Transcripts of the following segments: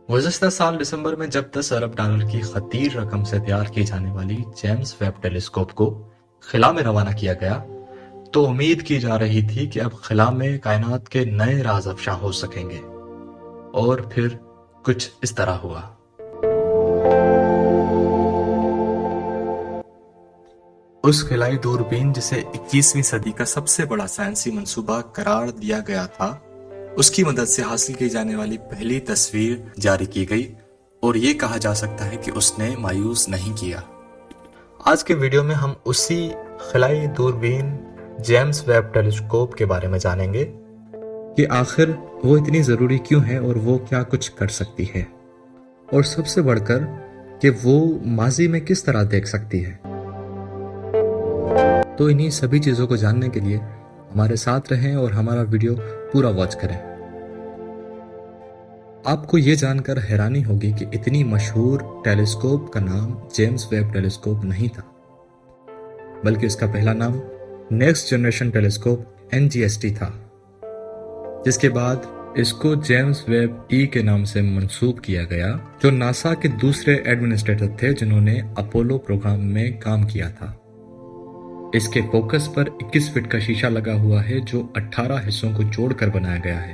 गुज़श्ता साल दिसंबर में जब 10 अरब डॉलर की खतीर रकम से तैयार की जाने वाली जेम्स वेब टेलीस्कोप को खिला में रवाना किया गया, तो उम्मीद की जा रही थी कि अब खिला में कायनात के नए राज अफशा हो सकेंगे। और फिर कुछ इस तरह हुआ। उस खिलाई दूरबीन जिसे 21वीं सदी का सबसे बड़ा साइंसी मंसूबा करार दिया गया था, उसकी मदद से हासिल की जाने वाली पहली तस्वीर जारी की गई और ये कहा जा सकता है कि उसने मायूस नहीं किया। आज के वीडियो में हम उसी खिलाई दूरबीन जेम्स वेब टेलीस्कोप के बारे में जानेंगे कि आखिर वो इतनी ज़रूरी क्यों है और वो क्या कुछ कर सकती है, और सबसे बढ़कर कि वो माजी में किस तरह देख सकती है। तो इन्हीं सभी चीज़ों को जानने के लिए हमारे साथ रहें और हमारा वीडियो पूरा वॉच करें। आपको ये जानकर हैरानी होगी कि इतनी मशहूर टेलीस्कोप का नाम जेम्स वेब टेलीस्कोप नहीं था, बल्कि इसका पहला नाम नेक्स्ट जनरेशन टेलीस्कोप NGST था, जिसके बाद इसको जेम्स वेब E के नाम से मंसूब किया गया, जो नासा के दूसरे एडमिनिस्ट्रेटर थे जिन्होंने अपोलो प्रोग्राम में काम किया था। इसके फोकस पर 21 फीट का शीशा लगा हुआ है, जो 18 हिस्सों को जोड़कर बनाया गया है।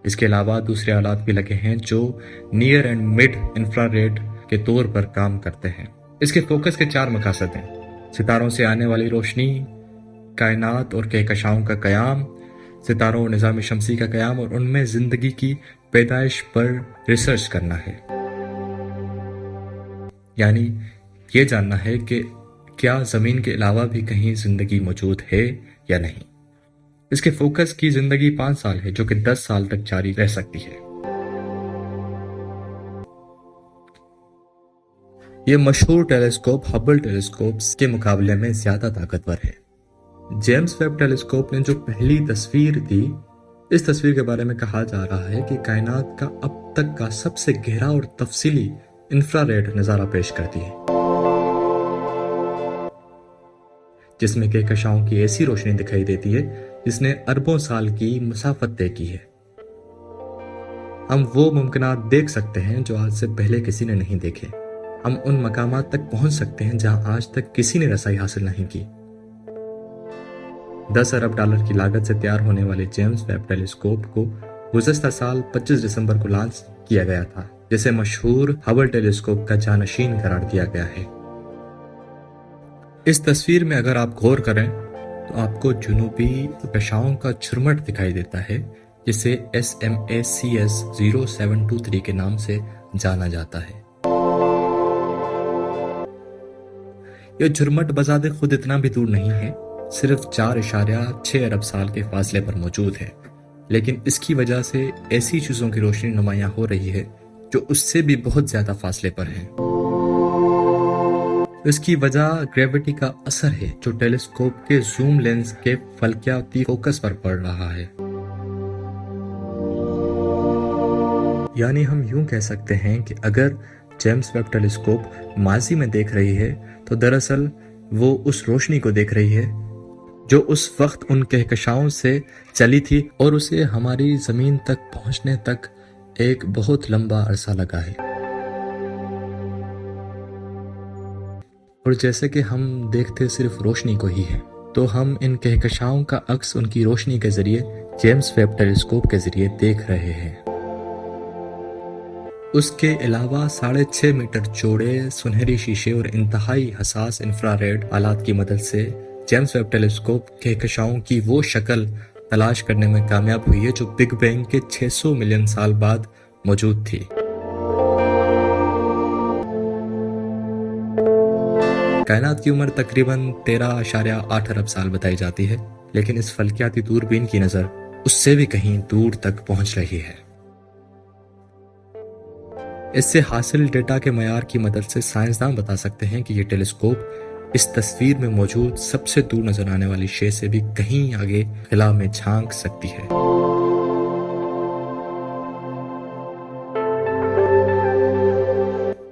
इसके अलावा दूसरे आलात भी लगे हैं जो नियर एंड मिड इंफ्रारेड के तौर पर काम करते हैं। इसके फोकस के 4 मकासद हैं: सितारों से आने वाली रोशनी, कायनात और कहकशाओं का कयाम, सितारों और निज़ाम शमसी का कयाम और उनमें जिंदगी की पैदाइश पर रिसर्च करना है। यानी ये जानना है कि क्या जमीन के अलावा भी कहीं जिंदगी मौजूद है या नहीं। इसके फोकस की जिंदगी 5 साल है, जो कि 10 साल तक जारी रह सकती है। यह मशहूर टेलीस्कोप हबल टेलीस्कोप के मुकाबले में ज्यादा ताकतवर है। जेम्स वेब टेलीस्कोप ने जो पहली तस्वीर दी, इस तस्वीर के बारे में कहा जा रहा है कि कायनात का अब तक का सबसे गहरा और तफसीली इंफ्रारेड नजारा पेश करती है, जिसमें कहकशाओं की ऐसी रोशनी दिखाई देती है जिसने अरबों साल की मुसाफत तय की है। हम वो मुमकिनात देख सकते हैं जो आज से पहले किसी ने नहीं देखे। हम उन मकामात तक पहुंच सकते हैं जहां आज तक किसी ने रसाई हासिल नहीं की। 10 अरब डॉलर की लागत से तैयार होने वाले जेम्स वेब टेलीस्कोप को गुज़श्ता साल 25 दिसंबर को लॉन्च किया गया था, जिसे मशहूर हबल टेलीस्कोप का जानशीन करार दिया गया है। इस तस्वीर में अगर आप गौर करें तो आपको जुनूबी कहकशाओं का झुरमट दिखाई देता है, जिसे SMACS 0723 के नाम से जाना जाता है। यह झुरमट बजाते खुद इतना भी दूर नहीं है, सिर्फ 4.6 अरब साल के फासले पर मौजूद है, लेकिन इसकी वजह से ऐसी चीजों की रोशनी नुमायां हो रही है जो उससे भी बहुत ज्यादा फासले पर है। इसकी वजह ग्रेविटी का असर है, जो टेलीस्कोप के जूम लेंस के फलकियाती फोकस पर पड़ रहा है। यानी हम यूं कह सकते हैं कि अगर जेम्स वेब टेलीस्कोप माजी में देख रही है, तो दरअसल वो उस रोशनी को देख रही है जो उस वक्त उन कहकशाओं से चली थी और उसे हमारी जमीन तक पहुंचने तक एक बहुत लंबा अरसा लगा है। और जैसे कि हम देखते सिर्फ रोशनी को ही है, तो हम इन कहकशाओं का अक्स उनकी रोशनी के जरिए जेम्स वेब टेलीस्कोप के जरिए देख रहे हैं। उसके अलावा 6.5 मीटर चौड़े सुनहरी शीशे और इंतहाई हसास इंफ्रारेड आलात की मदद से जेम्स वेब टेलीस्कोप कहकशाओं की वो शक्ल तलाश करने में कामयाब हुई है जो बिग बैंग के 600 मिलियन साल बाद मौजूद थी। कायनात की उम्र तकरीबन 13.8 अरब साल बताई जाती है, लेकिन इस फलकियाती दूरबीन की नजर उससे भी कहीं दूर तक पहुंच रही है। इससे हासिल डेटा के मयार की मदद से साइंसदान बता सकते हैं कि ये टेलीस्कोप इस तस्वीर में मौजूद सबसे दूर नजर आने वाली शे से भी कहीं आगे खिला में झांक सकती है।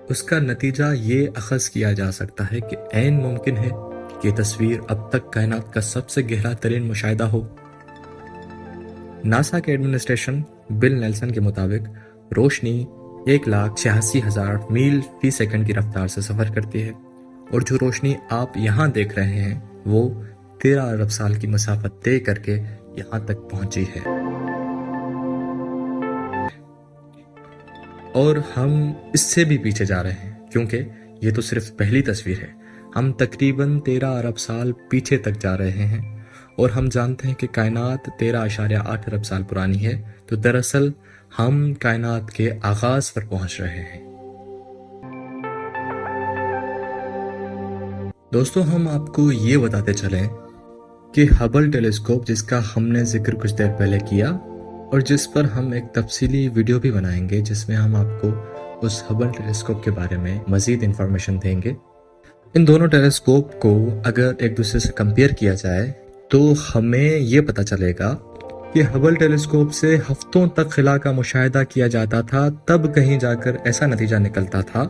उसका नतीजा ये अखज़ किया जा सकता है कि ऐन मुमकिन है कि ये तस्वीर अब तक कायनात का सबसे गहरा तरीन मुशाहिदा हो। नासा के एडमिनिस्ट्रेशन बिल नेल्सन के मुताबिक रोशनी 1,86,000 मील फी सेकंड की रफ्तार से सफर करती है और जो रोशनी आप यहाँ देख रहे हैं वो 13 अरब साल की मसाफत तय करके यहाँ तक पहुंची है। और हम इससे भी पीछे जा रहे हैं क्योंकि ये तो सिर्फ पहली तस्वीर है। हम तकरीबन 13 अरब साल पीछे तक जा रहे हैं और हम जानते हैं कि कायनात 13.8 अरब साल पुरानी है। तो दरअसल हम कायनात के आगाज पर पहुंच रहे हैं। दोस्तों, हम आपको ये बताते चलें कि हबल टेलीस्कोप, जिसका हमने जिक्र कुछ देर पहले किया और जिस पर हम एक तफसीली वीडियो भी बनाएंगे जिसमें हम आपको उस हबल टेलीस्कोप के बारे में मजीद इंफॉर्मेशन देंगे। इन दोनों टेलीस्कोप को अगर एक दूसरे से कंपेयर किया जाए तो हमें ये पता चलेगा कि हबल टेलीस्कोप से हफ्तों तक खला का मुशाहिदा किया जाता था, तब कहीं जाकर ऐसा नतीजा निकलता था।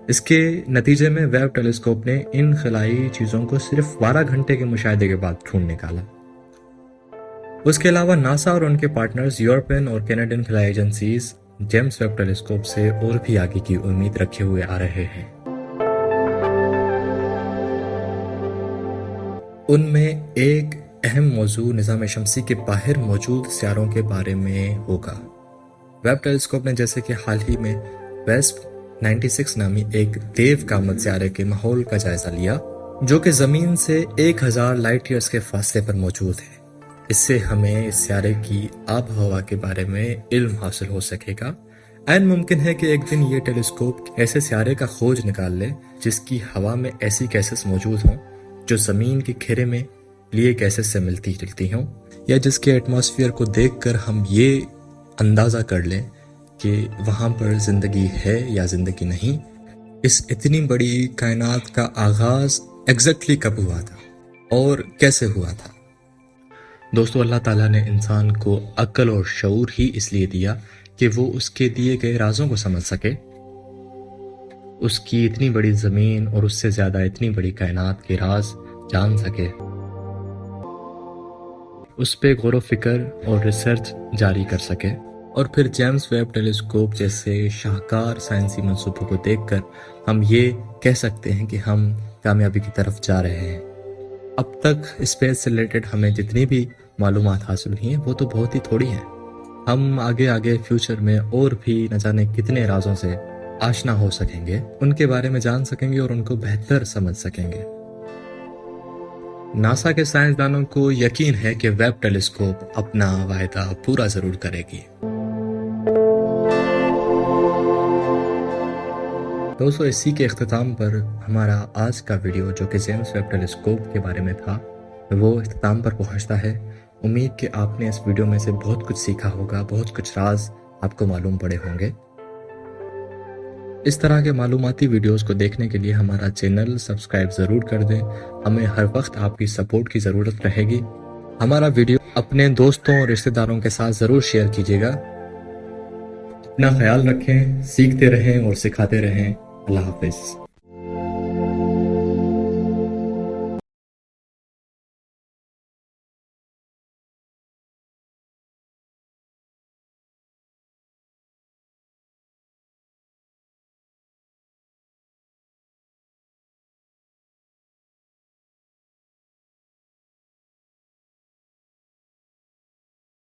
इसके नतीजे में वेब टेलीस्कोप ने इन खलाई चीज़ों को सिर्फ 12 घंटे के मुशाहिदे के बाद ढूंढ निकाला। उसके अलावा नासा और उनके पार्टनर्स यूरोपियन और कैनेडियन खलाई एजेंसीज जेम्स वेब टेलीस्कोप से और भी आगे की उम्मीद रखे हुए आ रहे हैं। उनमें एक अहम मौजू निज़ाम शमसी के बाहर मौजूद सियारों के बारे में होगा। वेब टेलीस्कोप ने जैसे कि हाल ही में वेस्प 96 नामी एक देव कामत सियारे के माहौल का जायजा लिया जो कि जमीन से 1000 लाइट ईयर्स के फासले पर मौजूद है। इससे हमें इस सियारे की आब हवा के बारे में इल्म हासिल हो सकेगा। ऐन मुमकिन है कि एक दिन ये टेलीस्कोप ऐसे सियारे का खोज निकाल ले जिसकी हवा में ऐसी गैसेस मौजूद हों जो जमीन के घेरे में लिए गैसेस से मिलती जुलती हों, या जिसके एटमॉस्फेयर को देखकर हम ये अंदाजा कर लें कि वहां पर जिंदगी है या जिंदगी नहीं। इस इतनी बड़ी कायनात का आगाज एग्जैक्टली कब हुआ था और कैसे हुआ था? दोस्तों, अल्लाह ताला ने इंसान को अक्ल और शऊर ही इसलिए दिया कि वो उसके दिए गए राजों को समझ सके, उसकी इतनी बड़ी जमीन और उससे ज्यादा इतनी बड़ी कायनात के राज जान सके, उस पे गौर फिक्र और रिसर्च जारी कर सके और फिर जेम्स वेब टेलीस्कोप जैसे शाहकार साइंसी मंसूबों को देखकर हम ये कह सकते हैं कि हम कामयाबी की तरफ जा रहे हैं। अब तक स्पेस से रिलेटेड हमें जितनी भी मालूमात हासिल हुई हैं वो तो बहुत ही थोड़ी हैं। हम आगे आगे फ्यूचर में और भी न जाने कितने राजों से आशना हो सकेंगे, उनके बारे में जान सकेंगे और उनको बेहतर समझ सकेंगे। नासा के साइंसदानों को यकीन है कि वेब टेलीस्कोप अपना वायदा पूरा जरूर करेगी। दोस्तों, इसी के इख्तिताम पर हमारा आज का वीडियो जो कि जेम्स वेब टेलीस्कोप के बारे में था वो इख्तिताम पर पहुंचता है। उम्मीद कि आपने इस वीडियो में से बहुत कुछ सीखा होगा, बहुत कुछ राज आपको मालूम पड़े होंगे। इस तरह के मालूमाती वीडियोस को देखने के लिए हमारा चैनल सब्सक्राइब ज़रूर कर दें। हमें हर वक्त आपकी सपोर्ट की ज़रूरत रहेगी। हमारा वीडियो अपने दोस्तों और रिश्तेदारों के साथ ज़रूर शेयर कीजिएगा। अपना ख्याल रखें, सीखते रहें और सिखाते रहें। अल्लाह हाफिज़।